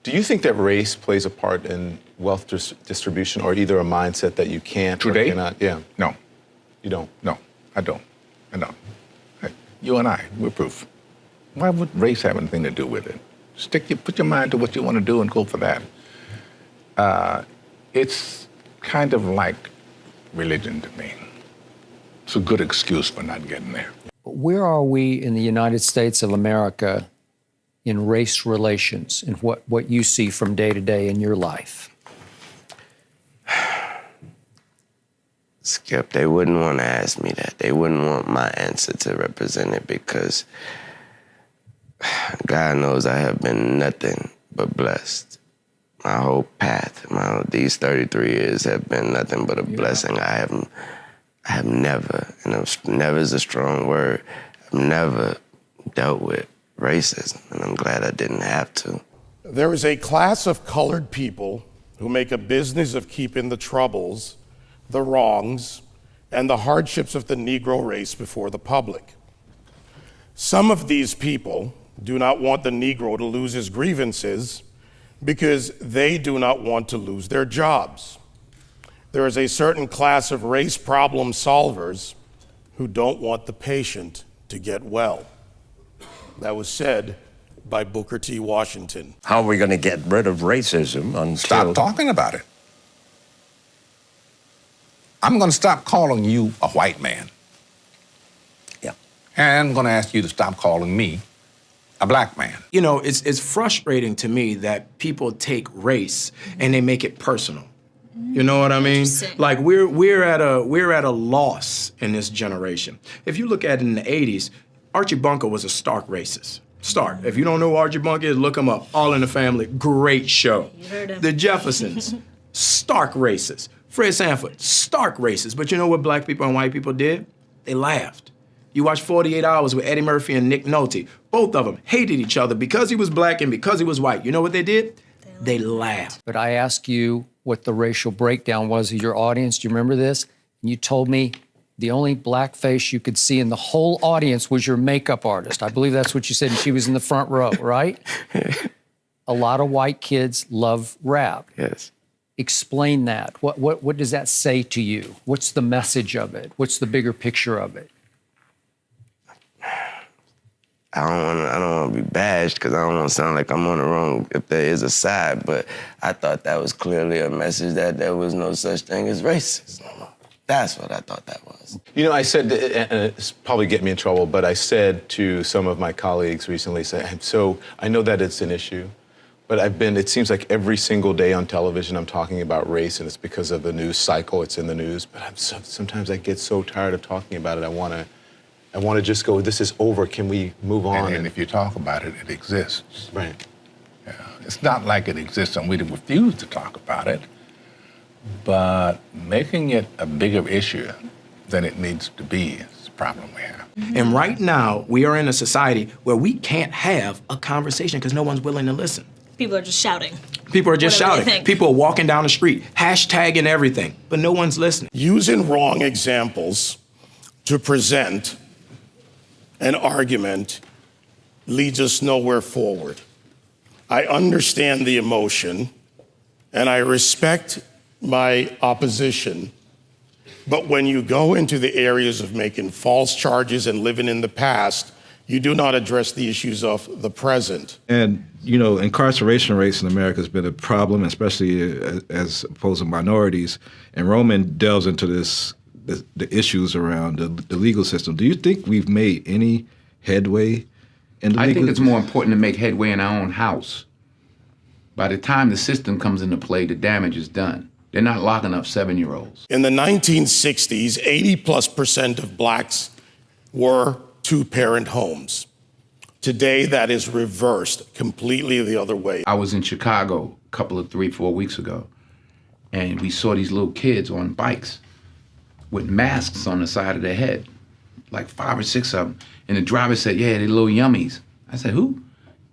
Do you think that race plays a part in wealth distribution, or either a mindset that you can't Today? or cannot? Yeah. No. You don't? No, I don't. I don't. Hey, you and I, we're proof. Why would race have anything to do with it? Put your mind to what you want to do and go for that. It's kind of like religion to me. It's a good excuse for not getting there. Where are we in the United States of America in race relations and what you see from day to day in your life? Skip, they wouldn't want to ask me that. They wouldn't want my answer to represent it because God knows I have been nothing but blessed. My whole path, these 33 years have been nothing but a blessing. I have never, and never is a strong word, I've never dealt with racism, and I'm glad I didn't have to. There is a class of colored people who make a business of keeping the troubles, the wrongs, and the hardships of the Negro race before the public. Some of these people do not want the Negro to lose his grievances because they do not want to lose their jobs. There is a certain class of race problem solvers who don't want the patient to get well. That was said by Booker T. Washington. How are we going to get rid of racism until... Stop talking about it. I'm going to stop calling you a white man. Yeah. And I'm going to ask you to stop calling me a black man. You know, it's frustrating to me that people take race and they make it personal. You know what I mean? Like we're at a loss in this generation. If you look at it in the 80s, Archie Bunker was a stark racist. Stark. If you don't know who Archie Bunker is, look him up. All in the Family, great show. You heard him. The Jeffersons, stark racist. Fred Sanford, stark racist. But you know what black people and white people did? They laughed. You watch 48 Hours with Eddie Murphy and Nick Nolte. Both of them hated each other because he was black and because he was white. You know what they did? They laughed. But I asked you what the racial breakdown was of your audience. Do you remember this? And you told me the only black face you could see in the whole audience was your makeup artist. I believe that's what you said, and she was in the front row, right? A lot of white kids love rap. Yes. Explain that. What does that say to you? What's the message of it? What's the bigger picture of it? I don't want to be bashed because I don't want to sound like I'm on the wrong if there is a side, but I thought that was clearly a message that there was no such thing as racism. That's what I thought that was. You know, I said, and it's probably get me in trouble, but I said to some of my colleagues recently, so I know that it's an issue, but it seems like every single day on television I'm talking about race, and it's because of the news cycle, it's in the news, but sometimes I get so tired of talking about it, I want to just go, this is over, can we move on? And if you talk about it, it exists. Right. Yeah. It's not like it exists and we refuse to talk about it, but making it a bigger issue than it needs to be is the problem we have. And right now, we are in a society where we can't have a conversation because no one's willing to listen. People are just shouting. People are just Whatever they shouting. think. People are walking down the street, hashtagging everything, but no one's listening. Using wrong examples to present an argument leads us nowhere forward. I understand the emotion, and I respect my opposition, but when you go into the areas of making false charges and living in the past, you do not address the issues of the present. And, you know, incarceration rates in America has been a problem, especially as opposed to minorities. And Roman delves into the issues around the legal system. Do you think we've made any headway in the legal? I think it's more important to make headway in our own house. By the time the system comes into play, the damage is done. They're not locking up 7-year-olds. In the 1960s, 80+% of blacks were two-parent homes. Today, that is reversed completely the other way. I was in Chicago a couple of 3-4 weeks ago, and we saw these little kids on bikes with masks on the side of their head, like 5 or 6 of them. And the driver said, yeah, they're little yummies. I said, who?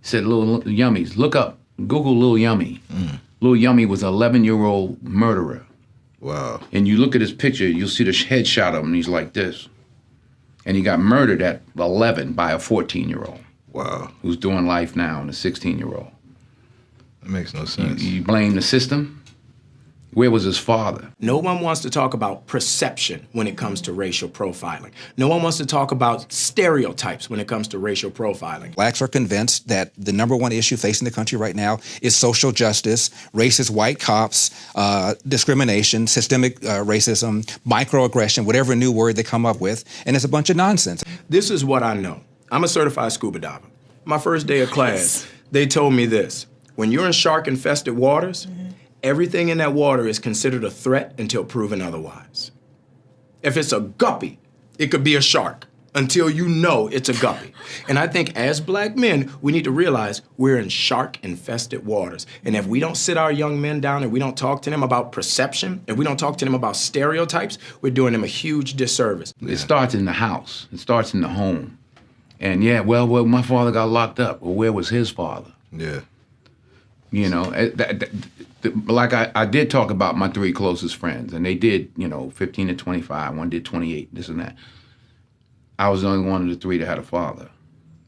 He said, little yummies. Look up, Google Lil Yummy. Lil Yummy was an 11-year-old murderer. Wow. And you look at his picture, you'll see the headshot of him, and he's like this. And he got murdered at 11 by a 14-year-old. Wow. Who's doing life now, and a 16-year-old. That makes no sense. You blame the system. Where was his father? No one wants to talk about perception when it comes to racial profiling. No one wants to talk about stereotypes when it comes to racial profiling. Blacks are convinced that the number one issue facing the country right now is social justice, racist white cops, discrimination, systemic racism, microaggression, whatever new word they come up with, and it's a bunch of nonsense. This is what I know. I'm a certified scuba diver. My first day of class, they told me this. When you're in shark-infested waters, everything in that water is considered a threat until proven otherwise. If it's a guppy, it could be a shark until you know it's a guppy. And I think as black men, we need to realize we're in shark-infested waters. And if we don't sit our young men down and we don't talk to them about perception, and we don't talk to them about stereotypes, we're doing them a huge disservice. It starts in the house. It starts in the home. And yeah, well, my father got locked up. Well, where was his father? Yeah. You know, like I did talk about my three closest friends, and they did, 15 to 25. One did 28, this and that. I was the only one of the three that had a father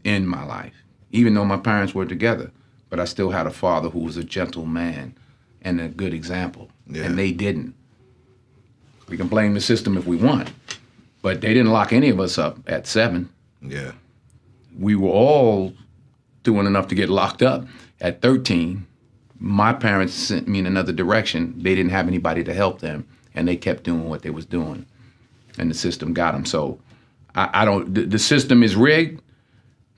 in my life, even though my parents were together. But I still had a father who was a gentle man and a good example, and they didn't. We can blame the system if we want, but they didn't lock any of us up at 7. Yeah. We were all doing enough to get locked up at 13. My parents sent me in another direction. They didn't have anybody to help them, and they kept doing what they was doing, and the system got them. So I don't. The system is rigged,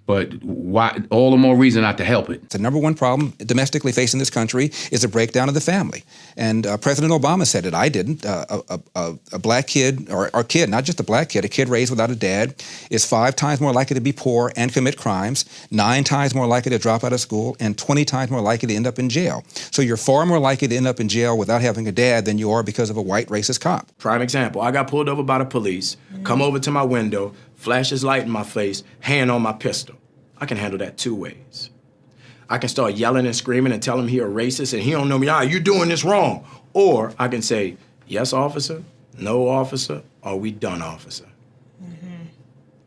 but why? All the more reason not to help it. The number one problem domestically facing this country is a breakdown of the family. And President Obama said it. I didn't. A black kid, or kid, not just a black kid, a kid raised without a dad is 5 times more likely to be poor and commit crimes, 9 times more likely to drop out of school, and 20 times more likely to end up in jail. So you're far more likely to end up in jail without having a dad than you are because of a white racist cop. Prime example, I got pulled over by the police, come over to my window, flash his light in my face, hand on my pistol. I can handle that 2 ways. I can start yelling and screaming and tell him he a racist and he don't know me. You doing this wrong. Or I can say, yes, officer, no, officer, or we done, officer.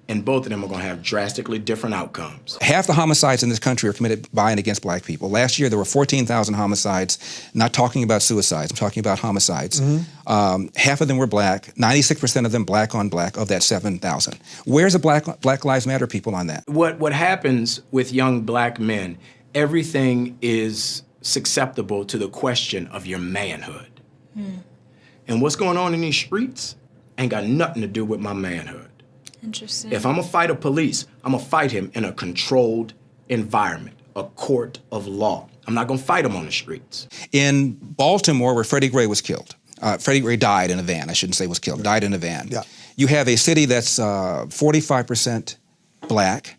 And both of them are gonna have drastically different outcomes. Half the homicides in this country are committed by and against black people. Last year, there were 14,000 homicides, not talking about suicides, I'm talking about homicides. Half of them were black, 96% of them black on black of that 7,000. Where's the Black Lives Matter people on that? What happens with young black men, everything is susceptible to the question of your manhood. And what's going on in these streets ain't got nothing to do with my manhood. Interesting. If I'm gonna fight a police, I'm gonna fight him in a controlled environment, a court of law. I'm not gonna fight him on the streets. In Baltimore, where Freddie Gray was killed, Freddie Gray died in a van, I shouldn't say was killed, died in a van. Yeah. You have a city that's 45% black.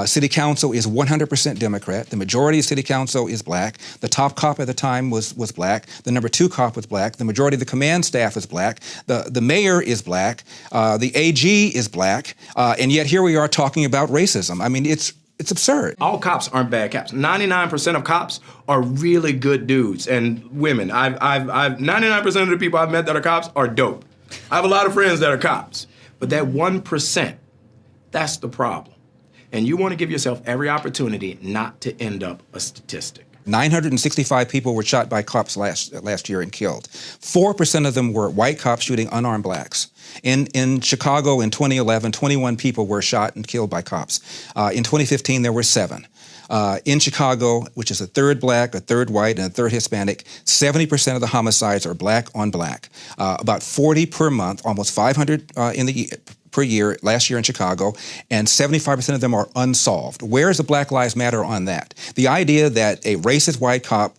City council is 100% Democrat. The majority of city council is black. The top cop at the time was black. The number 2 cop was black. The majority of the command staff is black. The mayor is black. The AG is black. And yet here we are talking about racism. I mean, it's absurd. All cops aren't bad cops. 99% of cops are really good dudes and women. I've 99% of the people I've met that are cops are dope. I have a lot of friends that are cops. But that 1%, that's the problem. And you want to give yourself every opportunity not to end up a statistic. 965 people were shot by cops last year and killed. 4% of them were white cops shooting unarmed blacks. In Chicago in 2011, 21 people were shot and killed by cops. In 2015, there were 7. In Chicago, which is a third black, a third white, and a third Hispanic, 70% of the homicides are black on black. About 40 per month, almost 500 per year, last year in Chicago, and 75% of them are unsolved. Where is the Black Lives Matter on that? The idea that a racist white cop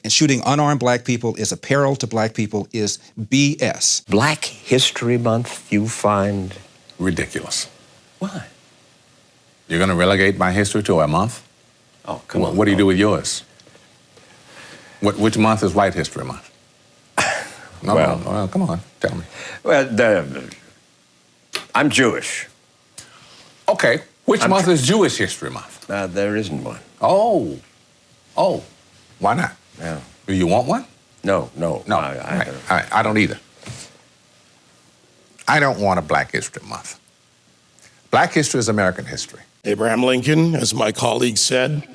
shooting unarmed black people is a peril to black people is BS. Black History Month, you find Ridiculous. why? You're going to relegate my history to a month? Oh, come on. What do you do with yours? Which month is White History Month? No, come on, tell me. Well, I'm Jewish. Okay, which month is Jewish History Month? There isn't one. Oh, why not? Yeah. Do you want one? No. I don't either. I don't want a Black History Month. Black history is American history. Abraham Lincoln, as my colleague said,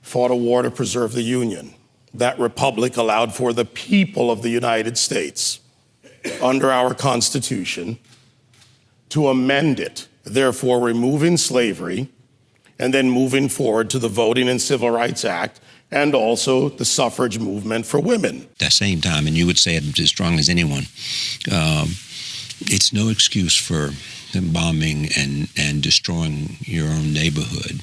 fought a war to preserve the Union. That republic allowed for the people of the United States, under our Constitution, to amend it, therefore removing slavery, and then moving forward to the Voting and Civil Rights Act, and also the suffrage movement for women. At the same time, and you would say it as strong as anyone, it's no excuse for bombing and destroying your own neighborhood.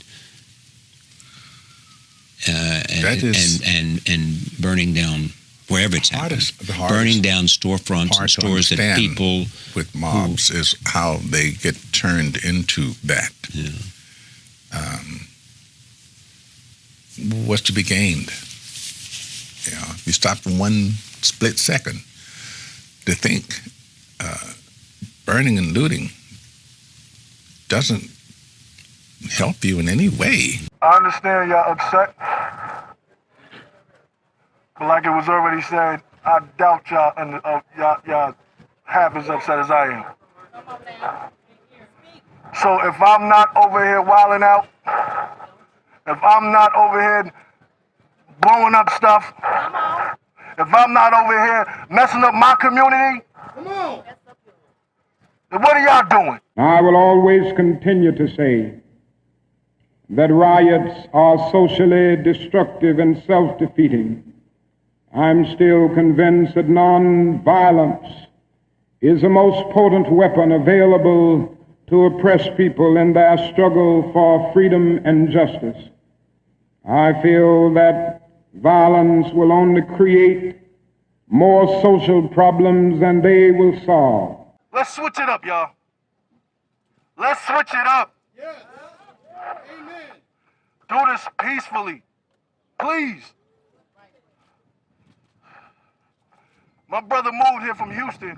And burning down wherever it's happening. Burning down storefronts and stores that people with mobs is how they get turned into that. Yeah. What's to be gained? You know, you stop for one split second to think. Burning and looting doesn't help you in any way. I understand y'all upset, but like it was already said, I doubt y'all half as upset as I am. So if I'm not over here wilding out, if I'm not over here blowing up stuff, if I'm not over here messing up my community, then what are y'all doing? I will always continue to say that riots are socially destructive and self-defeating. I'm still convinced that nonviolence is the most potent weapon available to oppress people in their struggle for freedom and justice. I feel that violence will only create more social problems than they will solve. Let's switch it up, y'all. Let's switch it up. Yeah. Amen. Do this peacefully. Please. My brother moved here from Houston,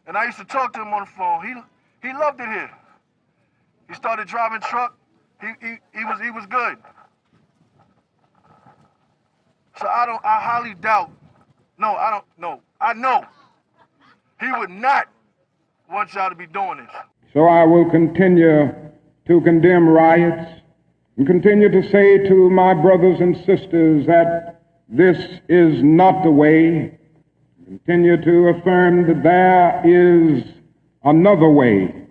and I used to talk to him on the phone. He loved it here. He started driving truck. He was good. So I highly doubt. No, I don't know. I know he would not want y'all to be doing this. So I will continue to condemn riots and continue to say to my brothers and sisters that this is not the way. Continue to affirm that there is another way.